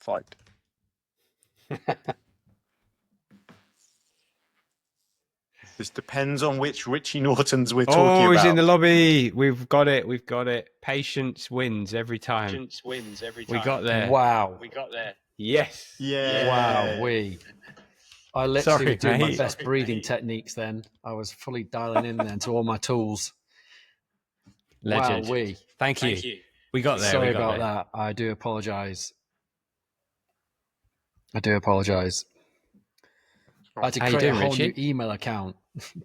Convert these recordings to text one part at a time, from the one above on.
fight. This depends on which Richie Nortons we're talking about. Oh, he's in the lobby. We've got it. Patience wins every time. We got there. Wow. Yes. Yeah. Wow. I literally was doing my mate. best breathing techniques then. I was fully dialing in then to all my tools. Legend. Wow. Thank you. We got there. Sorry about that. I do apologise. I had to create a whole new email account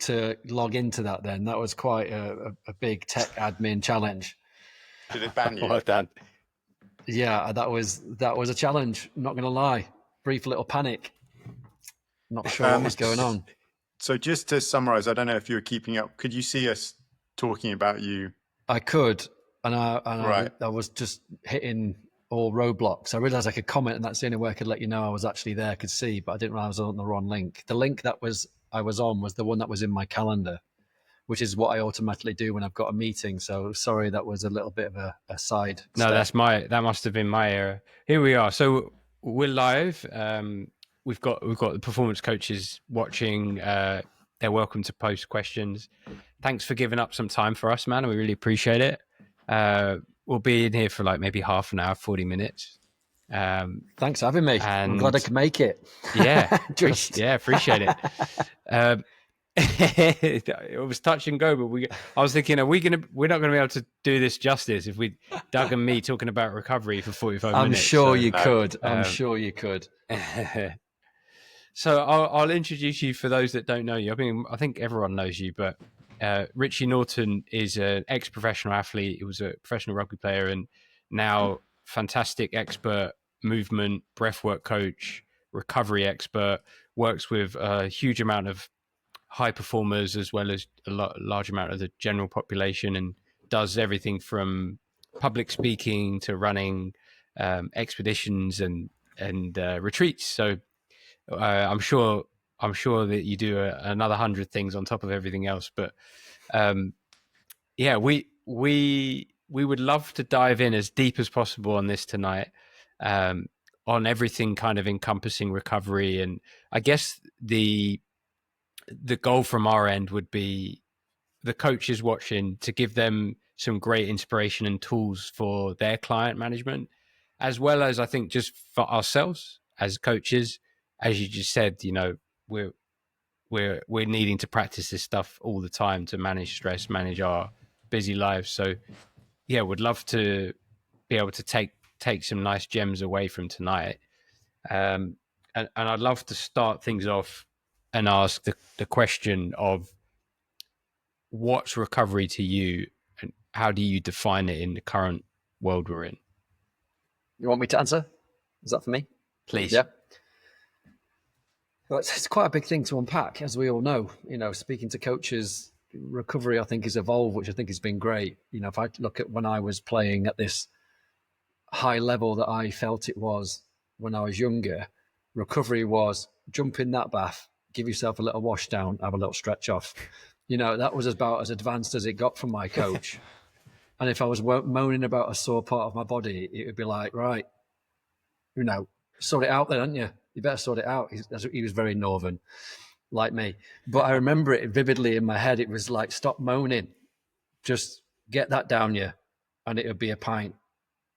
to log into that then. That was quite a big tech admin challenge. Did it ban you? Well done. Yeah, that was a challenge. I'm not going to lie. Brief little panic. Not sure what was going on. So just to summarize, I don't know if you were keeping up. Could you see us talking about you? I could, and I was just hitting all roadblocks. I realized I could comment, and that's the only way I could let you know I was actually there, could see, but I didn't realize I was on the wrong link. The link that I was on was the one that was in my calendar, which is what I automatically do when I've got a meeting. So sorry, that was a little bit of a side No, step. that must have been my error. Here we are. So we're live. We've got the performance coaches watching. They're welcome to post questions. Thanks for giving up some time for us, man. We really appreciate it. We'll be in here for like maybe half an hour, 40 minutes. Thanks for having me. I'm glad I could make it. Yeah, appreciate it. It was touch and go, but I was thinking, we're not going to be able to do this justice if we Doug and me talking about recovery for 45 minutes. I'm sure you could. I'm sure you could. So I'll introduce you for those that don't know you. I mean, I think everyone knows you, but Richie Norton is an ex-professional athlete. He was a professional rugby player and now fantastic expert, movement, breathwork coach, recovery expert, works with a huge amount of high performers as well as a large amount of the general population, and does everything from public speaking to running expeditions and retreats. So I'm sure that you do another 100 things on top of everything else. But we would love to dive in as deep as possible on this tonight, on everything kind of encompassing recovery. And I guess the goal from our end would be the coaches watching to give them some great inspiration and tools for their client management, as well as I think just for ourselves as coaches. As you just said, we're needing to practice this stuff all the time to manage stress, manage our busy lives. So would love to be able to take some nice gems away from tonight. And I'd love to start things off and ask the question of what's recovery to you and how do you define it in the current world we're in? You want me to answer? Is that for me? Please. Yeah. Well, it's quite a big thing to unpack, as we all know. Speaking to coaches, recovery, I think, has evolved, which I think has been great. If I look at when I was playing at this high level that I felt it was when I was younger, recovery was jump in that bath, give yourself a little wash down, have a little stretch off. That was about as advanced as it got from my coach. And if I was moaning about a sore part of my body, it would be like, right, sort it out then, aren't you? You better sort it out. He was very Northern, like me. But I remember it vividly in my head. It was like, stop moaning. Just get that down you, and it would be a pint.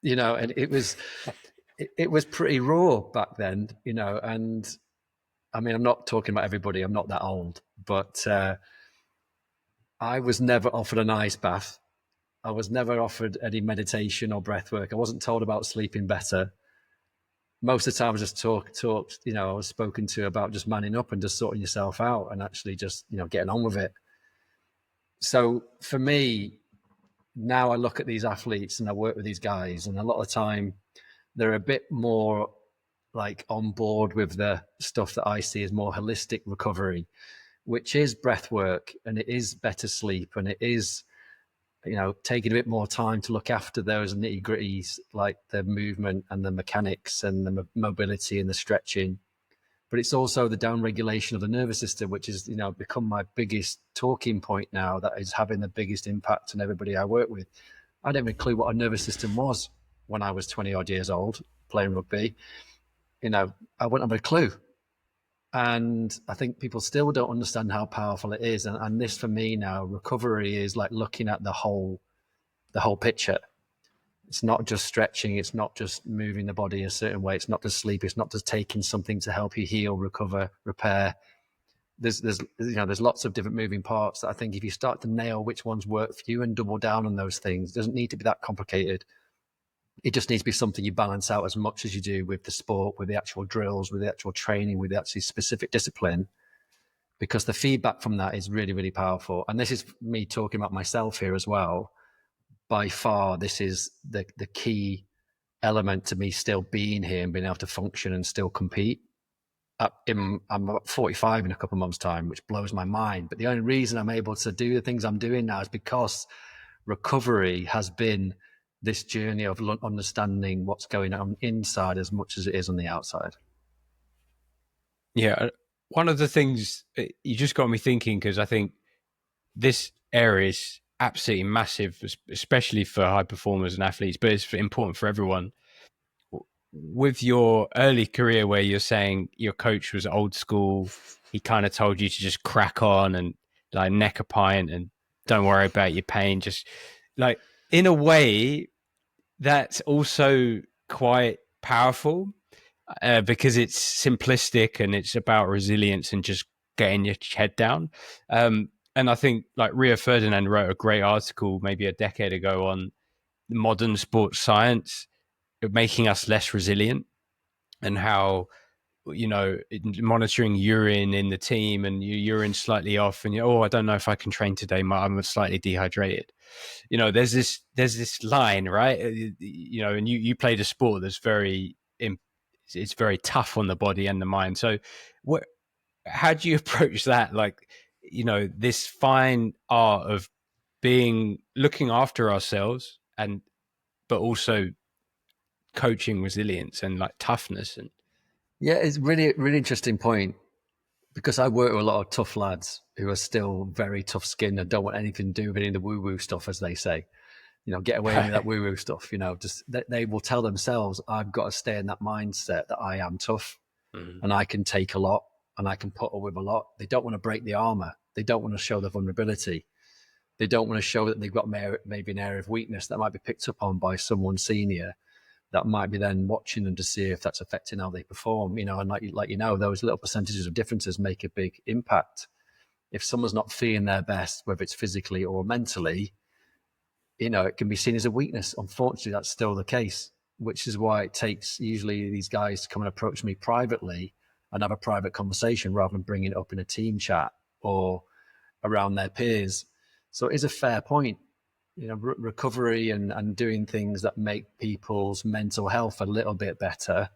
And it was pretty raw back then, and I mean, I'm not talking about everybody. I'm not that old. But I was never offered an ice bath. I was never offered any meditation or breath work. I wasn't told about sleeping better. Most of the time I was just talked, I was spoken to about just manning up and just sorting yourself out and actually just, getting on with it. So for me, now I look at these athletes and I work with these guys, and a lot of the time they're a bit more like on board with the stuff that I see as more holistic recovery, which is breath work, and it is better sleep, and it is, taking a bit more time to look after those nitty gritties, like the movement and the mechanics and the mobility and the stretching. But it's also the down regulation of the nervous system, which is, become my biggest talking point now, that is having the biggest impact on everybody I work with. I didn't have a clue what a nervous system was when I was 20 odd years old playing rugby. I wouldn't have a clue. And I think people still don't understand how powerful it is. And this for me now, recovery is like looking at the whole picture. It's not just stretching. It's not just moving the body a certain way. It's not just sleep. It's not just taking something to help you heal, recover, repair. There's lots of different moving parts that I think if you start to nail which ones work for you and double down on those things, it doesn't need to be that complicated. It just needs to be something you balance out as much as you do with the sport, with the actual drills, with the actual training, with the actually specific discipline, because the feedback from that is really, really powerful. And this is me talking about myself here as well. By far, this is the key element to me still being here and being able to function and still compete. I'm about 45 in a couple of months' time, which blows my mind. But the only reason I'm able to do the things I'm doing now is because recovery has been this journey of understanding what's going on inside as much as it is on the outside. Yeah. One of the things you just got me thinking, because I think this area is absolutely massive, especially for high performers and athletes, but it's important for everyone. With your early career where you're saying your coach was old school, he kind of told you to just crack on and like neck a pint and don't worry about your pain. Just like in a way that's also quite powerful because it's simplistic and it's about resilience and just getting your head down. And I think like Rio Ferdinand wrote a great article maybe a decade ago on modern sports science making us less resilient and how monitoring urine in the team and your urine slightly off and I don't know if I can train today, I'm slightly dehydrated. There's this line, right? And you played a sport that's it's very tough on the body and the mind. So how do you approach that? Like, this fine art of looking after ourselves but also coaching resilience and like toughness. And Yeah, it's really, really interesting point, because I work with a lot of tough lads who are still very tough skinned and don't want anything to do with any of the woo woo stuff, as they say. Get away with that woo woo stuff. Just they will tell themselves, I've got to stay in that mindset that I am tough and I can take a lot and I can put up with a lot. They don't want to break the armor. They don't want to show the vulnerability. They don't want to show that they've got maybe an area of weakness that might be picked up on by someone senior that might be then watching them to see if that's affecting how they perform. And those little percentages of differences make a big impact. If someone's not feeling their best, whether it's physically or mentally, it can be seen as a weakness. Unfortunately, that's still the case, which is why it takes usually these guys to come and approach me privately and have a private conversation rather than bringing it up in a team chat or around their peers. So it is a fair point. Recovery and doing things that make people's mental health a little bit better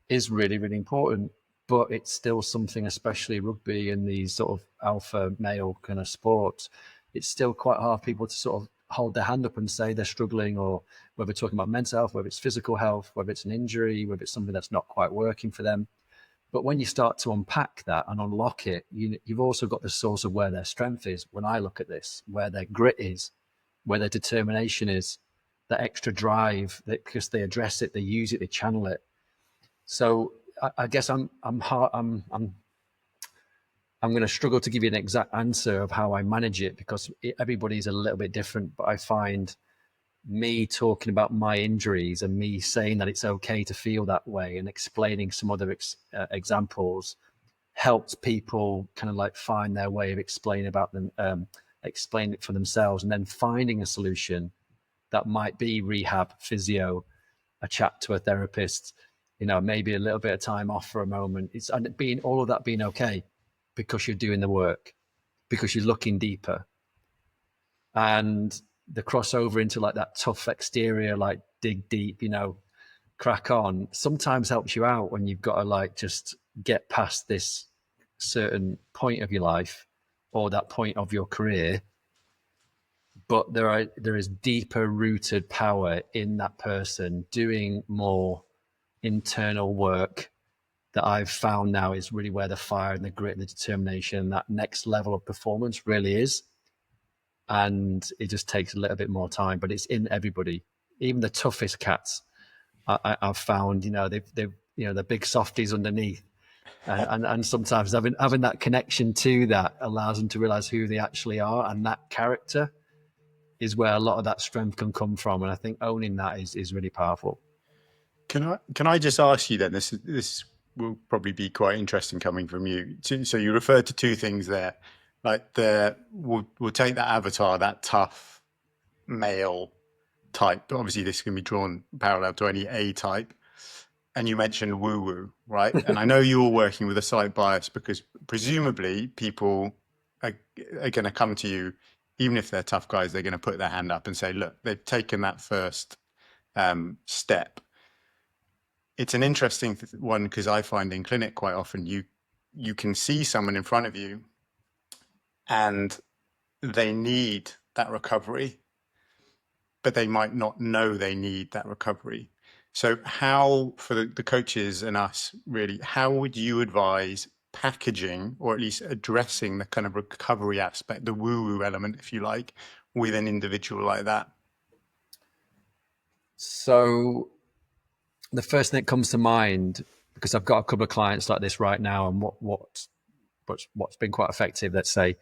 is really, really important. But it's still something, especially rugby and these sort of alpha male kind of sports, it's still quite hard for people to sort of hold their hand up and say they're struggling, or whether we're talking about mental health, whether it's physical health, whether it's an injury, whether it's something that's not quite working for them. But when you start to unpack that and unlock it, you've also got the source of where their strength is. When I look at this, where their grit is, where their determination is, that extra drive, that because they address it, they use it, they channel it. So I guess I'm going to struggle to give you an exact answer of how I manage it, because everybody's a little bit different. But I find me talking about my injuries and me saying that it's okay to feel that way and explaining some other examples helps people kind of like find their way of explaining about them, explain it for themselves, and then finding a solution that might be rehab, physio, a chat to a therapist, maybe a little bit of time off for a moment. It's being all of that being okay, because you're doing the work, because you're looking deeper. And the crossover into like that tough exterior, like dig deep, crack on, sometimes helps you out when you've got to like just get past this certain point of your life or that point of your career. But there is deeper rooted power in that person doing more internal work that I've found now is really where the fire and the grit and the determination, that next level of performance really is. And it just takes a little bit more time, but it's in everybody. Even the toughest cats, I've found, they've the big softies underneath. And sometimes having that connection to that allows them to realize who they actually are, and that character is where a lot of that strength can come from. And I think owning that is really powerful. Can I just ask you then? This will probably be quite interesting coming from you. So you referred to two things there, like we'll take that avatar, that tough male type. But obviously, this can be drawn parallel to any A type. And you mentioned woo woo, right? And I know you're working with a slight bias because presumably people are going to come to you, even if they're tough guys, they're going to put their hand up and say, look, they've taken that first step. It's an interesting one because I find in clinic quite often you can see someone in front of you and they need that recovery, but they might not know they need that recovery. So how, for the coaches and us really, how would you advise packaging or at least addressing the kind of recovery aspect, the woo-woo element, if you like, with an individual like that? So the first thing that comes to mind, because I've got a couple of clients like this right now, and what's been quite effective, let's say,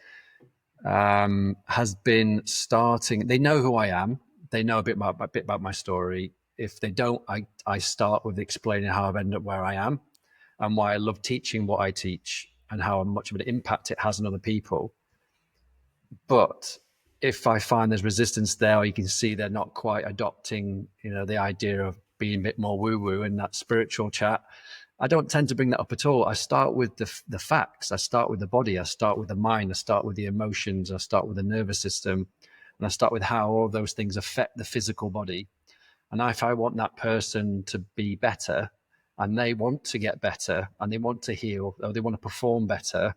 has been starting. They know who I am. They know a bit about my story. If they don't, I start with explaining how I've ended up where I am and why I love teaching what I teach and how much of an impact it has on other people. But if I find there's resistance there, or you can see they're not quite adopting, the idea of being a bit more woo-woo in that spiritual chat, I don't tend to bring that up at all. I start with the facts. I start with the body. I start with the mind. I start with the emotions. I start with the nervous system. And I start with how all those things affect the physical body. And if I want that person to be better and they want to get better and they want to heal or they want to perform better,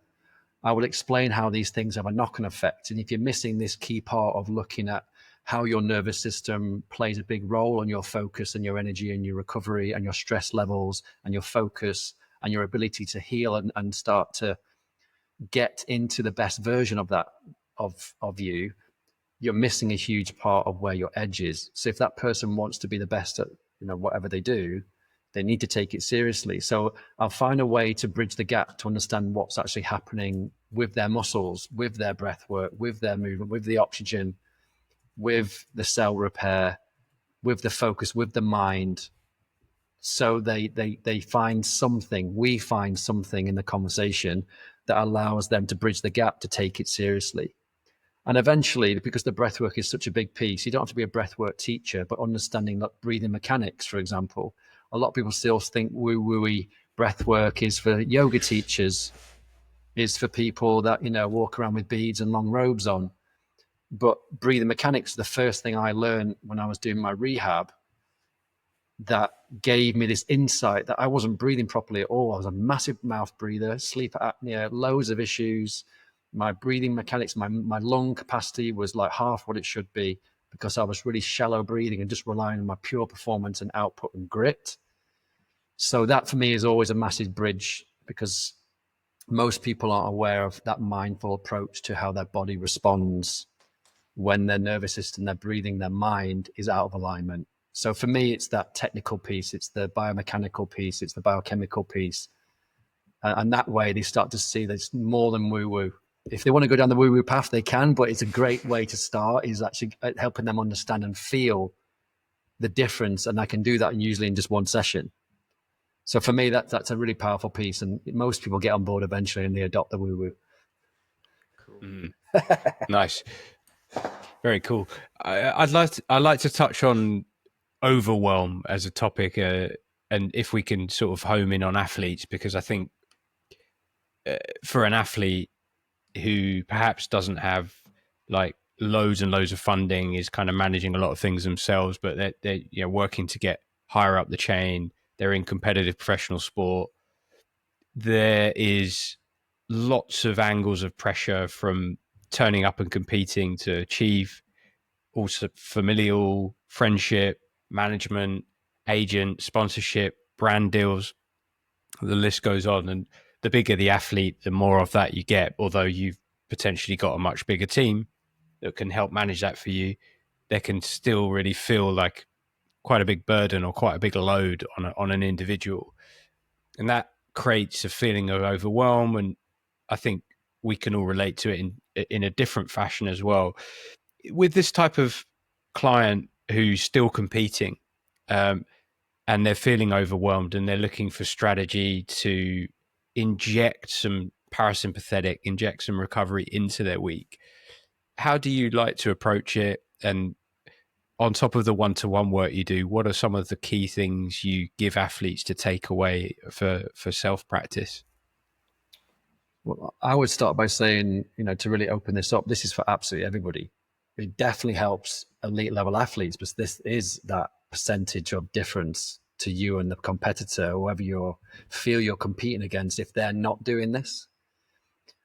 I will explain how these things have a knock-on effect. And if you're missing this key part of looking at how your nervous system plays a big role on your focus and your energy and your recovery and your stress levels and your focus and your ability to heal and start to get into the best version of that, of you, you're missing a huge part of where your edge is. So if that person wants to be the best at, whatever they do, they need to take it seriously. So I'll find a way to bridge the gap to understand what's actually happening with their muscles, with their breath work, with their movement, with the oxygen, with the cell repair, with the focus, with the mind. So they find something, we find something in the conversation that allows them to bridge the gap to take it seriously. And eventually, because the breathwork is such a big piece, you don't have to be a breathwork teacher, but understanding like breathing mechanics, for example. A lot of people still think woo-woo-y breathwork is for yoga teachers, is for people that, walk around with beads and long robes on. But breathing mechanics, the first thing I learned when I was doing my rehab, that gave me this insight that I wasn't breathing properly at all. I was a massive mouth breather, sleep apnea, loads of issues. My breathing mechanics, my lung capacity was like half what it should be because I was really shallow breathing and just relying on my pure performance and output and grit. So that for me is always a massive bridge because most people aren't aware of that mindful approach to how their body responds when their nervous system, their breathing, their mind is out of alignment. So for me, it's that technical piece, it's the biomechanical piece, it's the biochemical piece. And that way they start to see there's more than woo-woo. If they want to go down the woo-woo path, they can, but it's a great way to start is actually helping them understand and feel the difference. And I can do that usually in just one session. So for me, that's a really powerful piece. And most people get on board eventually and they adopt the woo-woo. Cool. Nice. Very cool. I'd like to touch on overwhelm as a topic, and if we can sort of home in on athletes, because I think for an athlete who perhaps doesn't have like loads and loads of funding, is kind of managing a lot of things themselves, but they're working to get higher up the chain. They're in competitive professional sport. There is lots of angles of pressure from turning up and competing to achieve also familial, friendship, management, agent, sponsorship, brand deals. The list goes on. And the bigger the athlete, the more of that you get. Although you've potentially got a much bigger team that can help manage that for you, they can still really feel like quite a big burden or quite a big load on an individual. And that creates a feeling of overwhelm. And I think we can all relate to it in a different fashion as well. With this type of client who's still competing, and they're feeling overwhelmed and they're looking for strategy to inject some parasympathetic, inject some recovery into their week, how do you like to approach it? And on top of the one-to-one work you do, what are some of the key things you give athletes to take away for self-practice? Well, I would start by saying, to really open this up, this is for absolutely everybody. It definitely helps elite level athletes, but this is that percentage of difference to you and the competitor, whoever you feel you're competing against, if they're not doing this.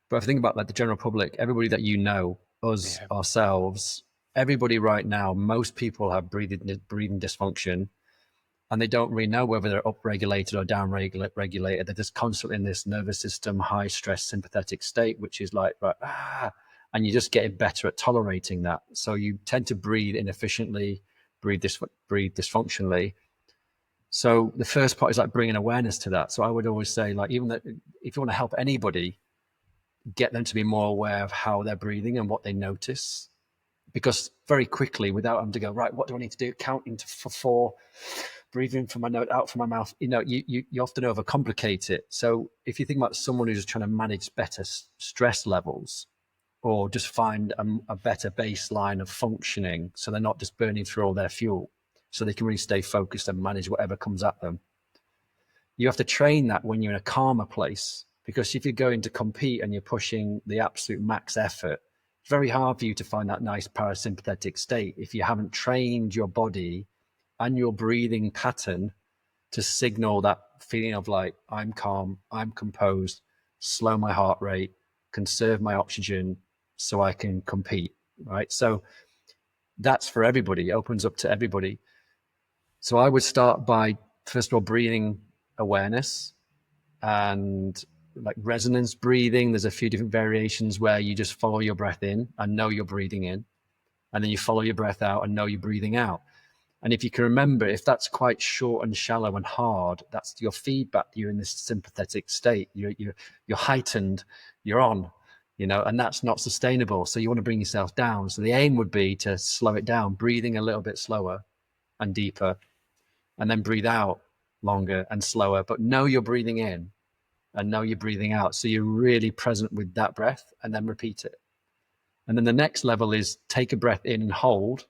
But if I think about like the general public, everybody that you know, us, ourselves, everybody right now, most people have breathing dysfunction, and they don't really know whether they're upregulated or downregulated. They're just constantly in this nervous system, high stress sympathetic state, which is like, and you're just getting better at tolerating that. So you tend to breathe inefficiently, breathe dysfunctionally. So the first part is like bringing awareness to that. So I would always say, like, even that if you want to help anybody, get them to be more aware of how they're breathing and what they notice. Because very quickly, without them to go, right, what do I need to do? Counting for 4, breathing from my nose, out from my mouth. You often overcomplicate it. So if you think about someone who's trying to manage better stress levels, or just find a better baseline of functioning, so they're not just burning through all their fuel, so they can really stay focused and manage whatever comes at them. You have to train that when you're in a calmer place, because if you're going to compete and you're pushing the absolute max effort, it's very hard for you to find that nice parasympathetic state if you haven't trained your body and your breathing pattern to signal that feeling of like, I'm calm, I'm composed, slow my heart rate, conserve my oxygen so I can compete, right? So that's for everybody. It opens up to everybody. So I would start by, first of all, breathing awareness and like resonance breathing. There's a few different variations where you just follow your breath in and know you're breathing in, and then you follow your breath out and know you're breathing out. And if you can remember, if that's quite short and shallow and hard, that's your feedback. You're in this sympathetic state. You're heightened. You're on, and that's not sustainable. So you want to bring yourself down. So the aim would be to slow it down, breathing a little bit slower and deeper, and then breathe out longer and slower. But know you're breathing in and know you're breathing out. So you're really present with that breath, and then repeat it. And then the next level is take a breath in and hold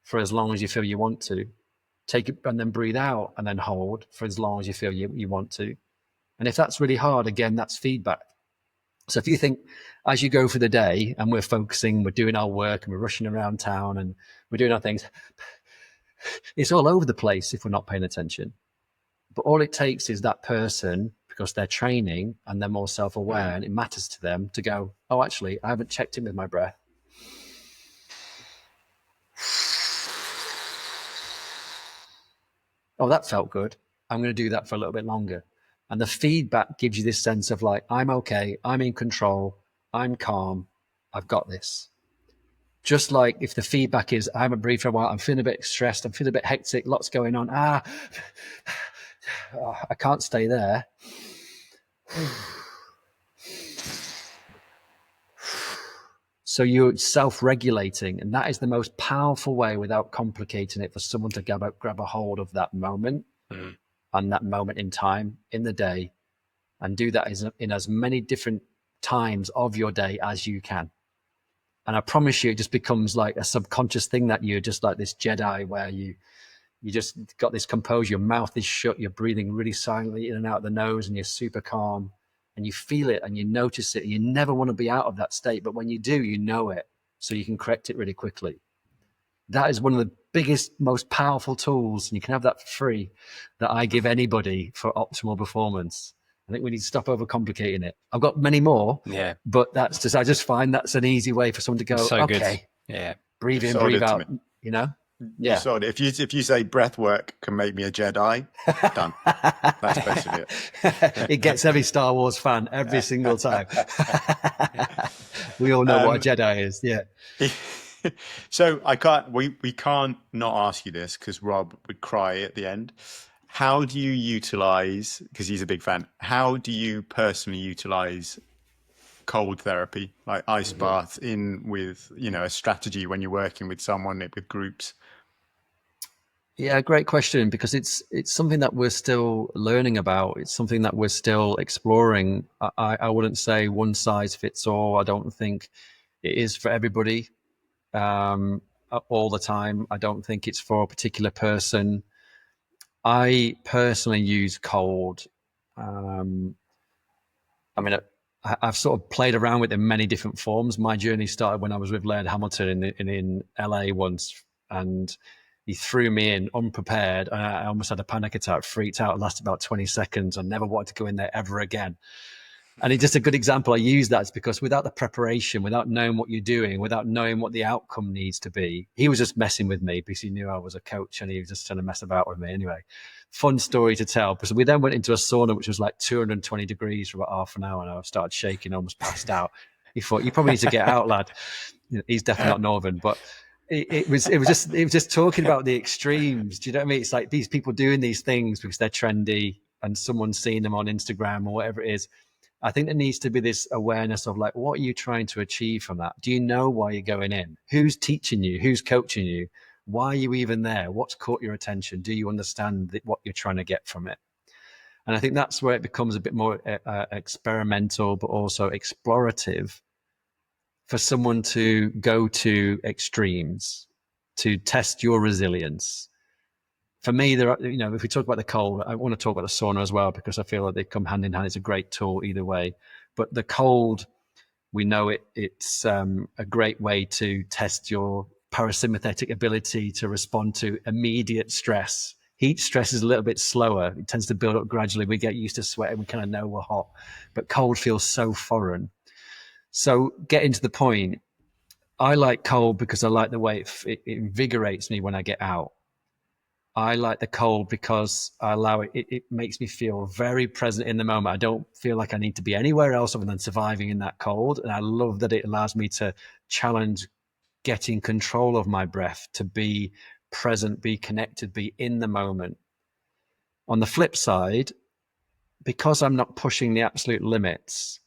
for as long as you feel you want to. Take it and then breathe out and then hold for as long as you feel you want to. And if that's really hard, again, that's feedback. So if you think as you go through the day and we're focusing, we're doing our work and we're rushing around town and we're doing our things, it's all over the place if we're not paying attention. But all it takes is that person, because they're training and they're more self-aware and it matters to them, to go, oh, actually, I haven't checked in with my breath. Oh, that felt good. I'm going to do that for a little bit longer. And the feedback gives you this sense of like, I'm okay, I'm in control, I'm calm, I've got this. Just like if the feedback is, I haven't breathed for a while, I'm feeling a bit stressed, I'm feeling a bit hectic, lots going on. I can't stay there. So you're self-regulating, and that is the most powerful way, without complicating it, for someone to grab a hold of that moment and that moment in time in the day, and do that in as many different times of your day as you can. And I promise you, it just becomes like a subconscious thing that you're just like this Jedi where you just got this composure, your mouth is shut, you're breathing really silently in and out the nose, and you're super calm. And you feel it and you notice it. And you never want to be out of that state. But when you do, you know it. So you can correct it really quickly. That is one of the biggest, most powerful tools. And you can have that for free that I give anybody for optimal performance. I think we need to stop overcomplicating it. I've got many more. Yeah. But that's just, I just find that's an easy way for someone to go, so okay, good. Yeah. breathe in, breathe out, Yeah. So if you say breath work can make me a Jedi, done. That's basically it. It gets every Star Wars fan every single time. We all know what a Jedi is. Yeah. So we can't not ask you this, because Rob would cry at the end. how do you utilize, because he's a big fan, how do you personally utilize cold therapy, like ice baths, in with, a strategy when you're working with someone, with groups? Yeah, great question, because it's something that we're still learning about. It's something that we're still exploring. I wouldn't say one size fits all. I don't think it is for everybody all the time. I don't think it's for a particular person. I personally use cold. Um, I mean, I've sort of played around with it in many different forms. My journey started when I was with Laird Hamilton in LA once, and he threw me in unprepared, and I almost had a panic attack, freaked out. It lasted about 20 seconds. I never wanted to go in there ever again. And it's just a good example. I use that is because without the preparation, without knowing what you're doing, without knowing what the outcome needs to be, he was just messing with me because he knew I was a coach and he was just trying to mess about with me. Anyway, fun story to tell, because we then went into a sauna, which was like 220 degrees for about half an hour, and I started shaking, almost passed out. He thought, you probably need to get out, lad. He's definitely not Northern, but it was just talking about the extremes. Do you know what I mean? It's like these people doing these things because they're trendy and someone's seen them on Instagram or whatever it is. I think there needs to be this awareness of like, what are you trying to achieve from that? Do you know why you're going in? Who's teaching you? Who's coaching you? Why are you even there? What's caught your attention? Do you understand what you're trying to get from it? And I think that's where it becomes a bit more experimental, but also explorative for someone to go to extremes to test your resilience. For me, there are, if we talk about the cold, I want to talk about the sauna as well, because I feel like they come hand in hand. It's a great tool either way. But the cold, we know it's a great way to test your parasympathetic ability to respond to immediate stress. Heat stress is a little bit slower. It tends to build up gradually. We get used to sweating. We kind of know we're hot. But cold feels so foreign. So getting to the point, I like cold because I like the way it invigorates me when I get out. I like the cold because I allow it makes me feel very present in the moment. I don't feel like I need to be anywhere else other than surviving in that cold. And I love that it allows me to challenge getting control of my breath, to be present, be connected, be in the moment. On the flip side, because I'm not pushing the absolute limits,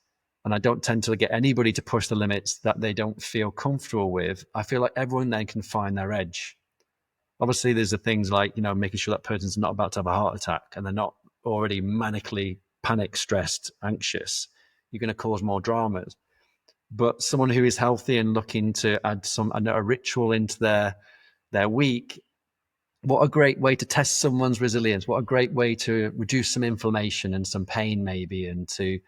and I don't tend to get anybody to push the limits that they don't feel comfortable with, I feel like everyone then can find their edge. Obviously, there's the things like, making sure that person's not about to have a heart attack and they're not already manically panic, stressed, anxious. You're going to cause more dramas. But someone who is healthy and looking to add a ritual into their week, what a great way to test someone's resilience. What a great way to reduce some inflammation and some pain maybe, and to,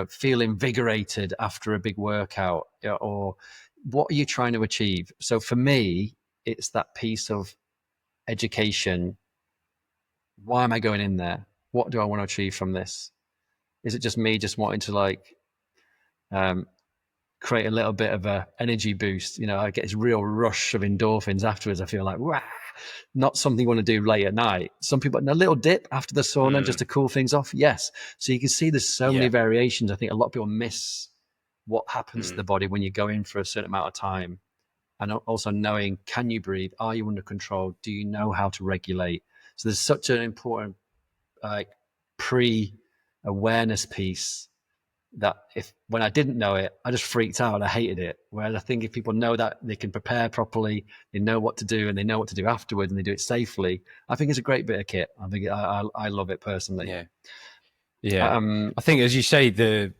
feel invigorated after a big workout. Or what are you trying to achieve? So for me, it's that piece of education. Why am I going in there? What do I want to achieve from this? Is it just me just wanting to create a little bit of a energy boost? I get this real rush of endorphins afterwards. I feel like, wow, not something you want to do late at night. Some people, a little dip after the sauna just to cool things off. Yes. So you can see there's so many variations. I think a lot of people miss what happens to the body when you go in for a certain amount of time. And also knowing, can you breathe? Are you under control? Do you know how to regulate? So there's such an important pre-awareness piece that when I didn't know it, I just freaked out and I hated it. Whereas I think if people know that they can prepare properly, they know what to do and they know what to do afterwards and they do it safely, I think it's a great bit of kit. I think I love it personally. Yeah. Yeah. I think, as you say, the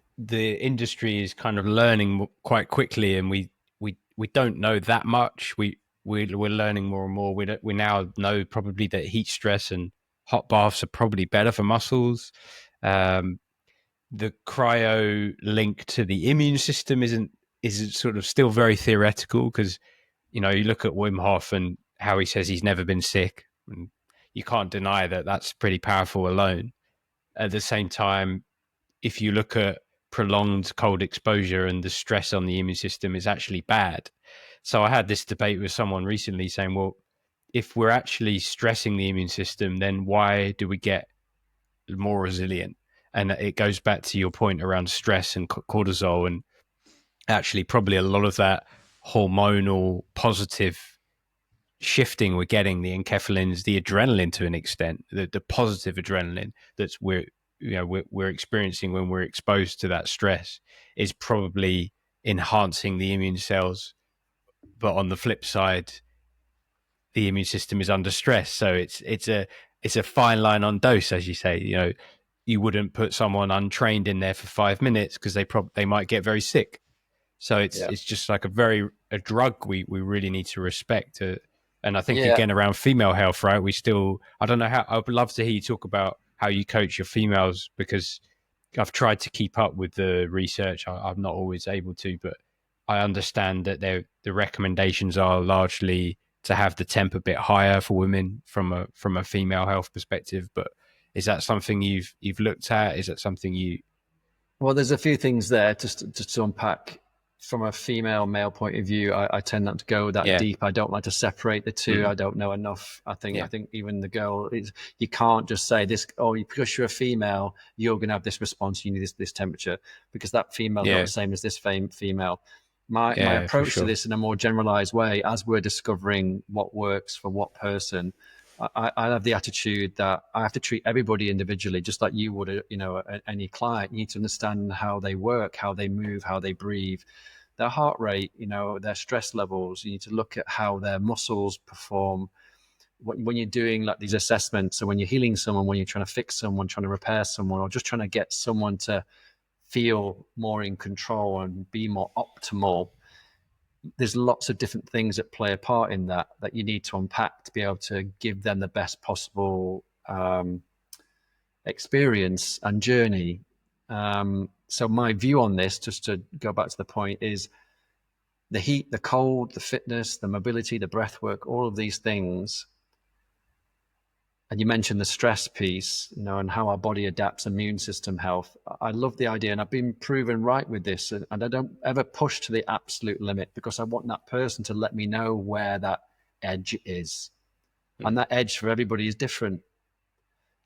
industry is kind of learning quite quickly, and we don't know that much. We're learning more and more. We now know probably that heat stress and hot baths are probably better for muscles. The cryo link to the immune system isn't sort of still very theoretical, because you look at Wim Hof and how he says he's never been sick, and you can't deny that that's pretty powerful alone. At the same time, if you look at prolonged cold exposure and the stress on the immune system is actually bad. So I had this debate with someone recently saying, well, if we're actually stressing the immune system, then why do we get more resilient? And it goes back to your point around stress and cortisol, and actually probably a lot of that hormonal positive shifting, we're getting the enkephalins, the adrenaline to an extent, the positive adrenaline that's we're experiencing when we're exposed to that stress is probably enhancing the immune cells. But on the flip side, the immune system is under stress. So it's a fine line on dose, as you say. You wouldn't put someone untrained in there for 5 minutes because they might get very sick. So it's just like a drug we really need to respect. And I think again around female health, right? I don't know how. I would love to hear you talk about how you coach your females, because I've tried to keep up with the research. I'm not always able to, but I understand that the recommendations are largely to have the temp a bit higher for women from a female health perspective. But is that something you've looked at? Is that something you? Well, there's a few things there just to unpack. From a female male point of view, I tend not to go that deep. I don't like to separate the two. I don't know enough. I think even the girl is, you can't just say this, because you're a female, you're going to have this response, you need this temperature, because that female is not the same as this female. My approach to this in a more generalized way, as we're discovering what works for what person, I have the attitude that I have to treat everybody individually, just like you would, any client. You need to understand how they work, how they move, how they breathe, their heart rate, their stress levels. You need to look at how their muscles perform when you're doing like these assessments. So when you're healing someone, when you're trying to fix someone, trying to repair someone, or just trying to get someone to feel more in control and be more optimal, there's lots of different things that play a part in that you need to unpack to be able to give them the best possible experience and journey. So my view on this, just to go back to the point, is the heat, the cold, the fitness, the mobility, the breath work, all of these things. And you mentioned the stress piece, and how our body adapts, immune system health. I love the idea, and I've been proven right with this. And I don't ever push to the absolute limit, because I want that person to let me know where that edge is. And that edge for everybody is different.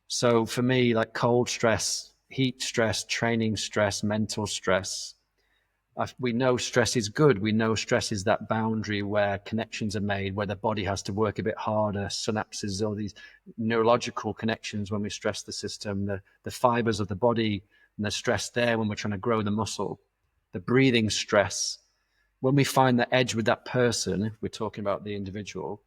So for me, like cold stress, heat stress, training stress, mental stress, we know stress is good. We know stress is that boundary where connections are made, where the body has to work a bit harder, synapses, all these neurological connections when we stress the system, the fibers of the body, and the stress there when we're trying to grow the muscle, the breathing stress. When we find the edge with that person, if we're talking about the individual,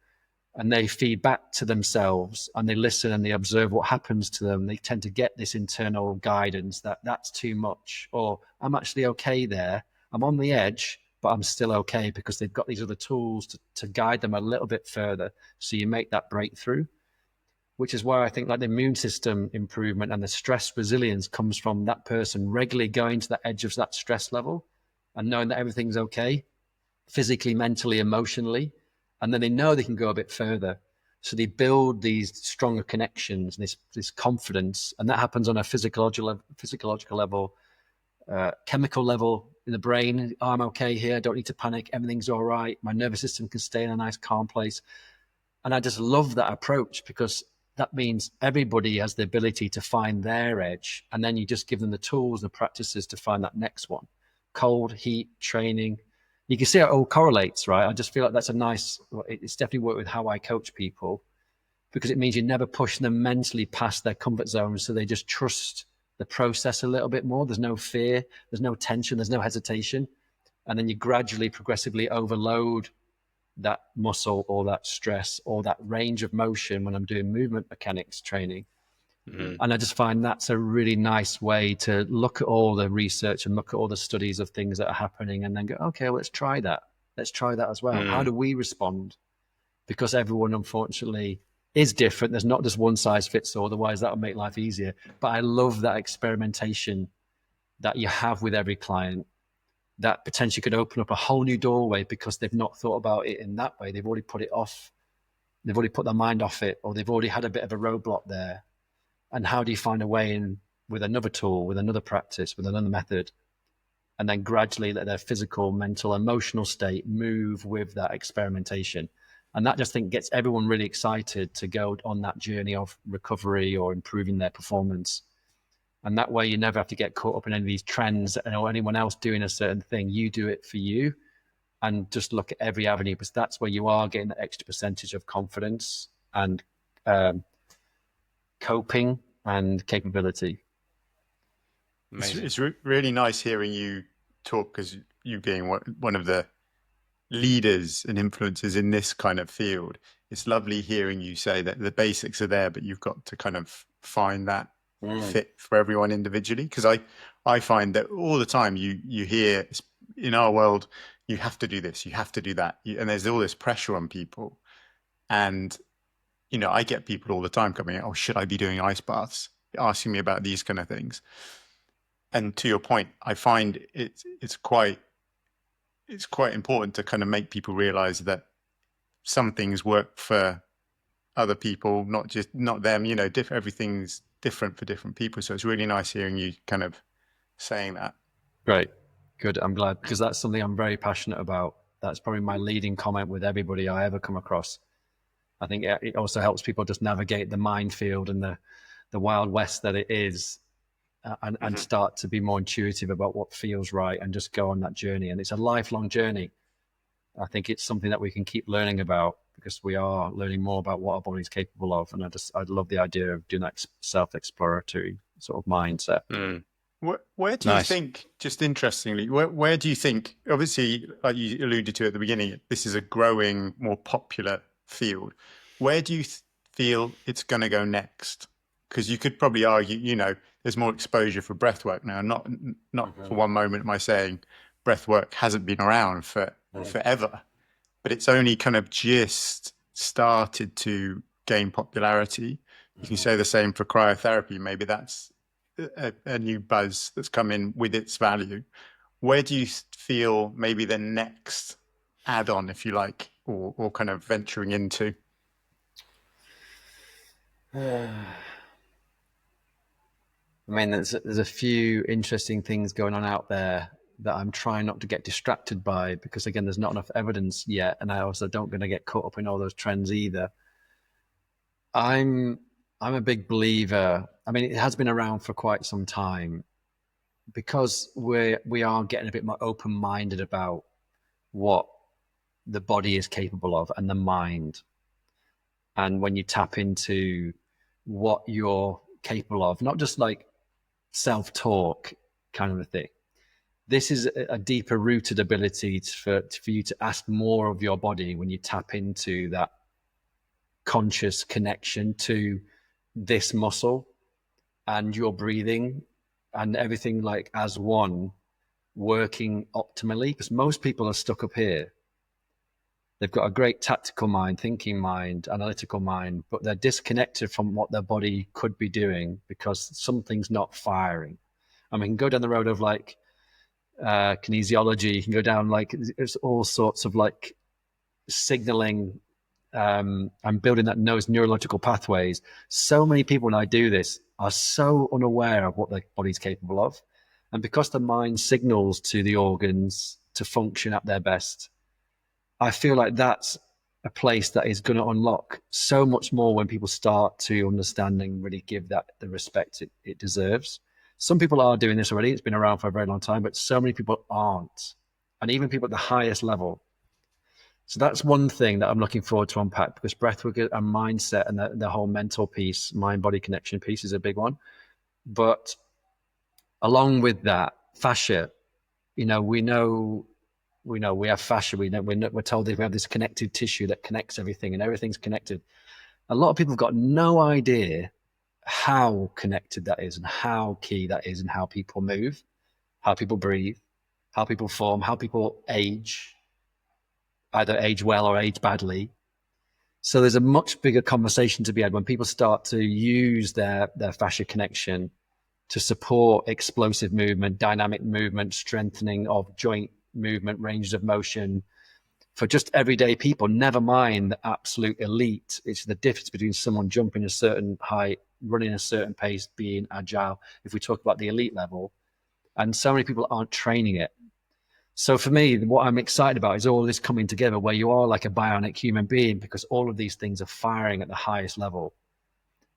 and they feed back to themselves and they listen and they observe what happens to them, they tend to get this internal guidance that that's too much, or I'm actually okay there. I'm on the edge, but I'm still okay, because they've got these other tools to guide them a little bit further. So you make that breakthrough, which is why I think like the immune system improvement and the stress resilience comes from that person regularly going to the edge of that stress level and knowing that everything's okay, physically, mentally, emotionally. And then they know they can go a bit further. So they build these stronger connections, this confidence. And that happens on a physiological level, chemical level in the brain. Oh, I'm okay here. I don't need to panic. Everything's all right. My nervous system can stay in a nice, calm place. And I just love that approach, because that means everybody has the ability to find their edge. And then you just give them the tools and the practices to find that next one. Cold, heat, training. You can see how it all correlates, right? I just feel like that's it's definitely worked with how I coach people, because it means you never push them mentally past their comfort zone. So they just trust the process a little bit more. There's no fear, there's no tension, there's no hesitation. And then you gradually, progressively overload that muscle or that stress or that range of motion when I'm doing movement mechanics training. And I just find that's a really nice way to look at all the research and look at all the studies of things that are happening, and then go, okay, well, let's try that. Let's try that as well. How do we respond? Because everyone, unfortunately, is different. There's not just one size fits all. Otherwise, that would make life easier. But I love that experimentation that you have with every client, that potentially could open up a whole new doorway, because they've not thought about it in that way. They've already put it off. They've already put their mind off it, or they've already had a bit of a roadblock there. And how do you find a way in with another tool, with another practice, with another method, and then gradually let their physical, mental, emotional state move with that experimentation? And that just gets everyone really excited to go on that journey of recovery or improving their performance. And that way you never have to get caught up in any of these trends or anyone else doing a certain thing. You do it for you. and just look at every avenue, because that's where you are getting that extra percentage of confidence and coping and capability. It's really nice hearing you talk, because you being one of the leaders and influencers in this kind of field, it's lovely hearing you say that the basics are there, but you've got to kind of find that fit for everyone individually. Because I find that all the time you hear in our world, you have to do this, you have to do that, and there's all this pressure on people. And I get people all the time coming, oh, should I be doing ice baths, asking me about these kind of things. And to your point, I find it's quite important to kind of make people realize that some things work for other people, not them. Everything's different for different people. So it's really nice hearing you kind of saying that. Great. Good. I'm glad, because that's something I'm very passionate about. That's probably my leading comment with everybody I ever come across. I think it also helps people just navigate the minefield and the wild west that it is, and start to be more intuitive about what feels right and just go on that journey. And it's a lifelong journey. I think it's something that we can keep learning about, because we are learning more about what our body's capable of. And I love the idea of doing that self-exploratory sort of mindset. Where do you think, just interestingly, where do you think, obviously, like you alluded to at the beginning, this is a growing, more popular field. Where do you feel it's going to go next? Because you could probably argue, there's more exposure for breath work now. Not for one moment am I saying breath work hasn't been around for forever, but it's only kind of just started to gain popularity. You can say the same for cryotherapy. Maybe that's a new buzz that's come in with its value. Where do you feel maybe the next add-on, if you like, or kind of venturing into? I mean, there's a few interesting things going on out there that I'm trying not to get distracted by, because again, there's not enough evidence yet, and I also don't going to get caught up in all those trends either. I'm a big believer. I mean, it has been around for quite some time, because we are getting a bit more open-minded about what the body is capable of, and the mind. And when you tap into what you're capable of, not just like self-talk kind of a thing, this is a deeper rooted ability for you to ask more of your body when you tap into that conscious connection to this muscle and your breathing and everything, like as one, working optimally. Because most people are stuck up here. They've got a great tactical mind, thinking mind, analytical mind, but they're disconnected from what their body could be doing because something's not firing. I mean, go down the road of like kinesiology. You can go down like there's all sorts of like signaling and building those neurological pathways. So many people, when I do this, are so unaware of what their body's capable of. And because the mind signals to the organs to function at their best, I feel like that's a place that is going to unlock so much more when people start to understand and really give that the respect it deserves. Some people are doing this already. It's been around for a very long time, but so many people aren't. And even people at the highest level. So that's one thing that I'm looking forward to unpack, because breathwork and mindset and the whole mental piece, mind-body connection piece, is a big one. But along with that, fascia, we have fascia. We're told that we have this connective tissue that connects everything, and everything's connected. A lot of people have got no idea how connected that is and how key that is, and how people move, how people breathe, how people form, how people age, either age well or age badly. So there's a much bigger conversation to be had when people start to use their fascia connection to support explosive movement, dynamic movement, strengthening of joint movement, ranges of motion for just everyday people. Never mind the absolute elite. It's the difference between someone jumping a certain height, running a certain pace, being agile, if we talk about the elite level. And so many people aren't training it. So for me, what I'm excited about is all this coming together where you are like a bionic human being, because all of these things are firing at the highest level.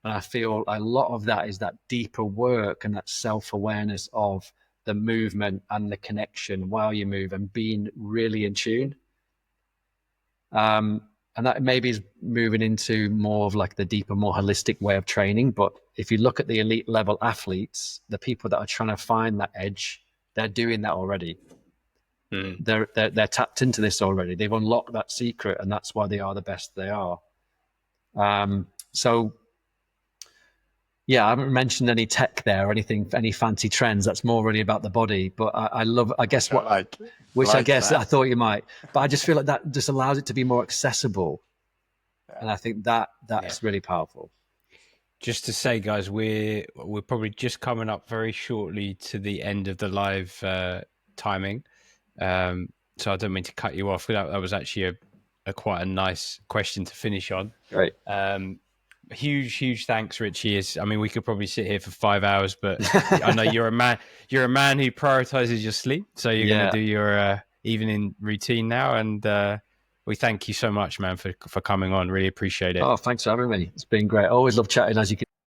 And I feel a lot of that is that deeper work and that self-awareness of the movement and the connection while you move and being really in tune. And that maybe is moving into more of like the deeper, more holistic way of training. But if you look at the elite level athletes, the people that are trying to find that edge, they're doing that already. They're tapped into this already. They've unlocked that secret, and that's why they are the best they are. So yeah, I haven't mentioned any tech there or anything, any fancy trends. That's more really about the body. But I guess I thought you might. But I just feel like that just allows it to be more accessible. Yeah. And I think that's really powerful. Just to say, guys, we're probably just coming up very shortly to the end of the live timing. So I don't mean to cut you off. That was actually a quite a nice question to finish on. Right. Huge thanks, Richie. I mean, we could probably sit here for 5 hours, but I know you're a man who prioritizes your sleep, so you're going to do your evening routine now, and we thank you so much, man, for coming on. Really appreciate it. Oh, thanks for having me. It's been great. I always love chatting, as you can